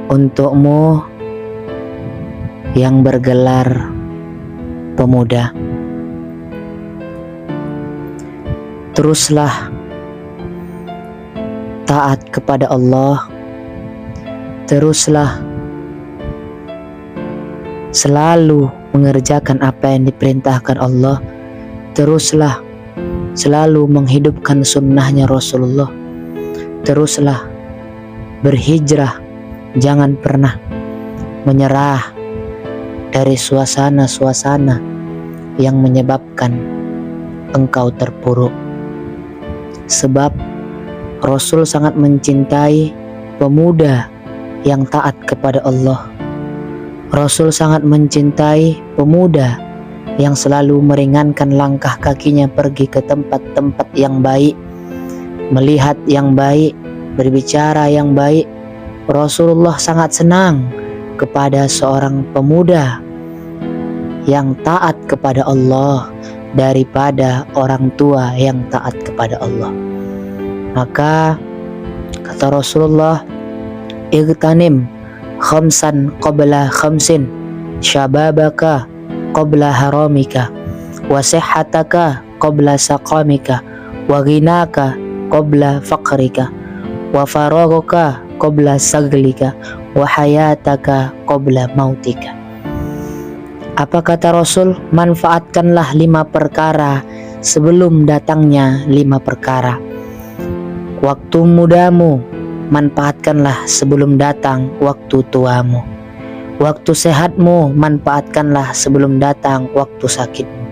Untukmu yang bergelar pemuda, teruslah taat kepada Allah, teruslah selalu mengerjakan apa yang diperintahkan Allah, teruslah selalu menghidupkan sunnahnya Rasulullah, teruslah berhijrah, jangan pernah menyerah dari suasana-suasana yang menyebabkan engkau terpuruk. Sebab Rasul sangat mencintai pemuda yang taat kepada Allah. Rasul sangat mencintai pemuda yang selalu meringankan langkah kakinya pergi ke tempat-tempat yang baik, melihat yang baik, berbicara yang baik. Rasulullah sangat senang kepada seorang pemuda yang taat kepada Allah daripada orang tua yang taat kepada Allah. Maka kata Rasulullah, igtanim khamsan qabla khamsin, syababaka qabla haramika, wa sihhataka qabla saqamika, wa ghinaka qabla faqrika, wa faraghaka qabla saglika, wa hayataka qabla mautika. Apa kata Rasul? Manfaatkanlah 5 perkara sebelum datangnya 5 perkara. Waktu mudamu manfaatkanlah sebelum datang waktu tuamu. Waktu sehatmu manfaatkanlah sebelum datang waktu sakitmu.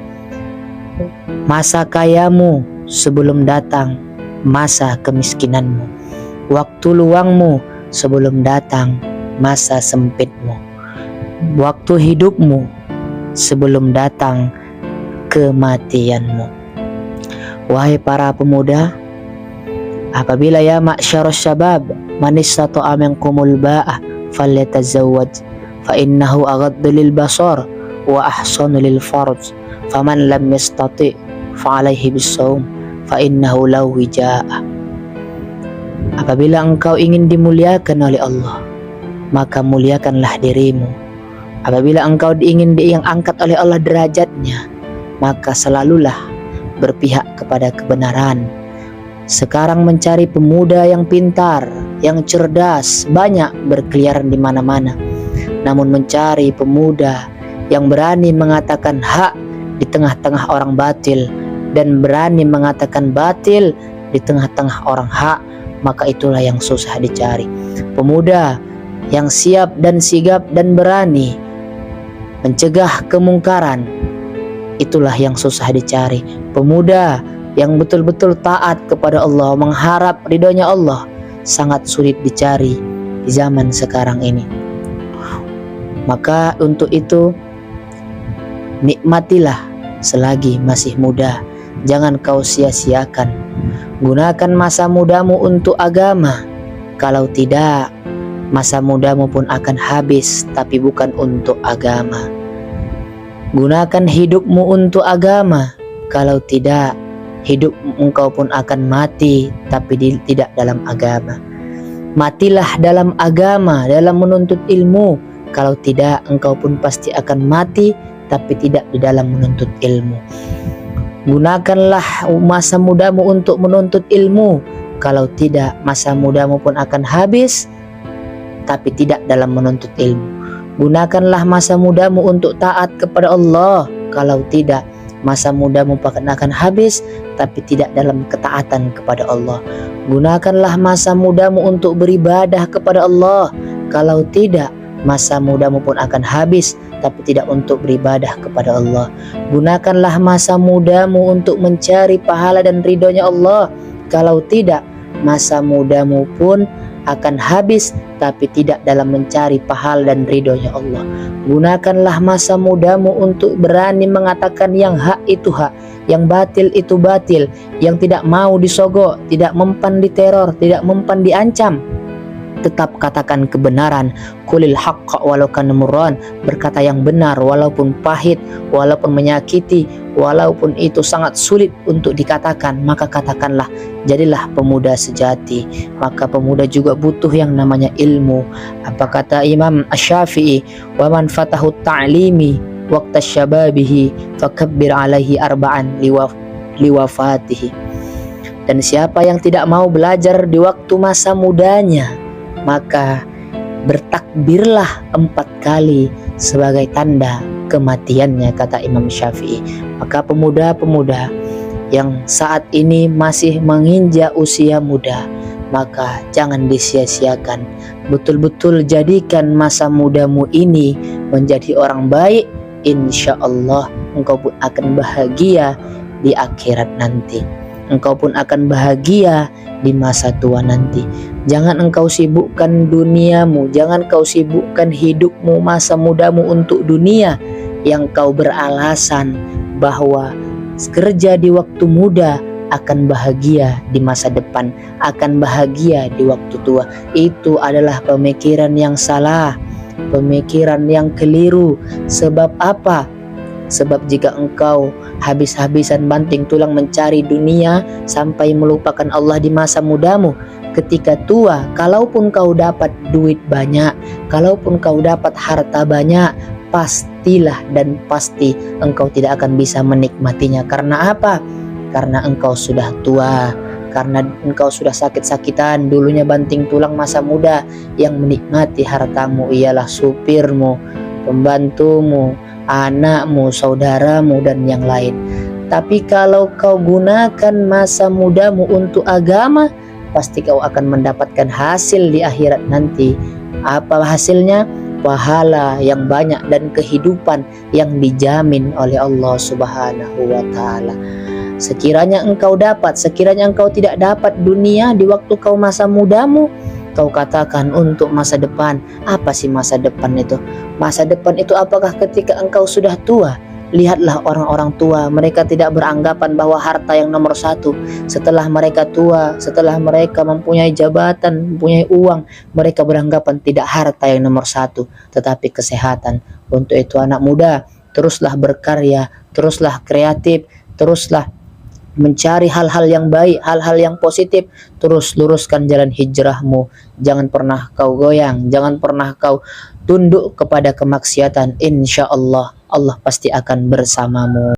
Masa kayamu sebelum datang masa kemiskinanmu. Waktu luangmu sebelum datang masa sempitmu. Waktu hidupmu sebelum datang kematianmu. Wahai para pemuda, apabila ya ma'syarus syabab, man istata'a minkumul ba'ah falyatazawwaj fa innahu aghaddu lil basar wa ahsanu lil farj, faman lam yastati' fa alaihi bis-shaum fa innahu law wijaa. Apabila engkau ingin dimuliakan oleh Allah, maka muliakanlah dirimu. Apabila engkau ingin diangkat oleh Allah derajatnya, maka selalulah berpihak kepada kebenaran. Sekarang mencari pemuda yang pintar, yang cerdas, banyak berkeliaran di mana-mana. Namun mencari pemuda yang berani mengatakan hak di tengah-tengah orang batil dan berani mengatakan batil di tengah-tengah orang hak, maka itulah yang susah dicari. Pemuda yang siap dan sigap dan berani mencegah kemungkaran, itulah yang susah dicari. Pemuda yang betul-betul taat kepada Allah, mengharap ridhonya Allah, sangat sulit dicari di zaman sekarang ini. Maka untuk itu, nikmatilah selagi masih muda, jangan kau sia-siakan. Gunakan masa mudamu untuk agama, kalau tidak masa mudamu pun akan habis, tapi bukan untuk agama. Gunakan hidupmu untuk agama, kalau tidak hidup engkau pun akan mati, tapi tidak dalam agama. Matilah dalam agama, dalam menuntut ilmu, kalau tidak engkau pun pasti akan mati, tapi tidak di dalam menuntut ilmu. Gunakanlah masa mudamu untuk menuntut ilmu, kalau tidak masa mudamu pun akan habis, tapi tidak dalam menuntut ilmu. Gunakanlah masa mudamu untuk taat kepada Allah, kalau tidak masa mudamu akan habis, tapi tidak dalam ketaatan kepada Allah. Gunakanlah masa mudamu untuk beribadah kepada Allah, kalau tidak masa mudamu pun akan habis, tapi tidak untuk beribadah kepada Allah. Gunakanlah masa mudamu untuk mencari pahala dan ridhonya Allah, kalau tidak masa mudamu pun akan habis, tapi tidak dalam mencari pahala dan ridhonya Allah. Gunakanlah masa mudamu untuk berani mengatakan yang hak itu hak, yang batil itu batil, yang tidak mau disogok, tidak mempan diteror, tidak mempan diancam. tetap katakan kebenaran. Qulil haqqa walau kana murran, berkata yang benar walaupun pahit, walaupun menyakiti, walaupun itu sangat sulit untuk dikatakan, maka katakanlah. Jadilah pemuda sejati. Maka pemuda juga butuh yang namanya ilmu. Apa kata Imam Asy-Syafi'i? Wa man fatahu ta'limi waqta syababihi fakabbir alaihi arba'an liwafatihi. Dan siapa yang tidak mau belajar di waktu masa mudanya, maka bertakbirlah 4 kali sebagai tanda kematiannya, kata Imam Syafi'i. Maka pemuda-pemuda yang saat ini masih menginjak usia muda, maka jangan disia-siakan. Betul-betul jadikan masa mudamu ini menjadi orang baik. Insya Allah engkau pun akan bahagia di akhirat nanti. Engkau pun akan bahagia di masa tua nanti. Jangan engkau sibukkan duniamu, jangan kau sibukkan hidupmu, masa mudamu untuk dunia, yang kau beralasan bahwa kerja di waktu muda akan bahagia di masa depan, akan bahagia di waktu tua. Itu adalah pemikiran yang salah, pemikiran yang keliru. Sebab apa? Sebab jika engkau habis-habisan banting tulang mencari dunia sampai melupakan Allah di masa mudamu, ketika tua, kalaupun kau dapat duit banyak, kalaupun kau dapat harta banyak, pastilah dan pasti engkau tidak akan bisa menikmatinya. Karena apa? Karena engkau sudah tua, karena engkau sudah sakit-sakitan. Dulunya banting tulang masa muda, yang menikmati hartamu ialah supirmu, pembantumu, anakmu, saudaramu, dan yang lain. Tapi kalau kau gunakan masa mudamu untuk agama, pasti kau akan mendapatkan hasil di akhirat nanti. Apa hasilnya? Pahala yang banyak dan kehidupan yang dijamin oleh Allah Subhanahu wa Ta'ala. Sekiranya engkau dapat, sekiranya engkau tidak dapat dunia di waktu kau masa mudamu, kau katakan untuk masa depan. Apa sih masa depan itu? Masa depan itu apakah ketika engkau sudah tua? Lihatlah orang-orang tua, mereka tidak beranggapan bahwa harta yang nomor satu. Setelah mereka tua, setelah mereka mempunyai jabatan, mempunyai uang, mereka beranggapan tidak harta yang nomor satu, tetapi kesehatan. Untuk itu anak muda, teruslah berkarya, teruslah kreatif, teruslah mencari hal-hal yang baik, hal-hal yang positif. Terus luruskan jalan hijrahmu. Jangan pernah kau goyang, jangan pernah kau tunduk kepada kemaksiatan. Insya Allah, Allah pasti akan bersamamu.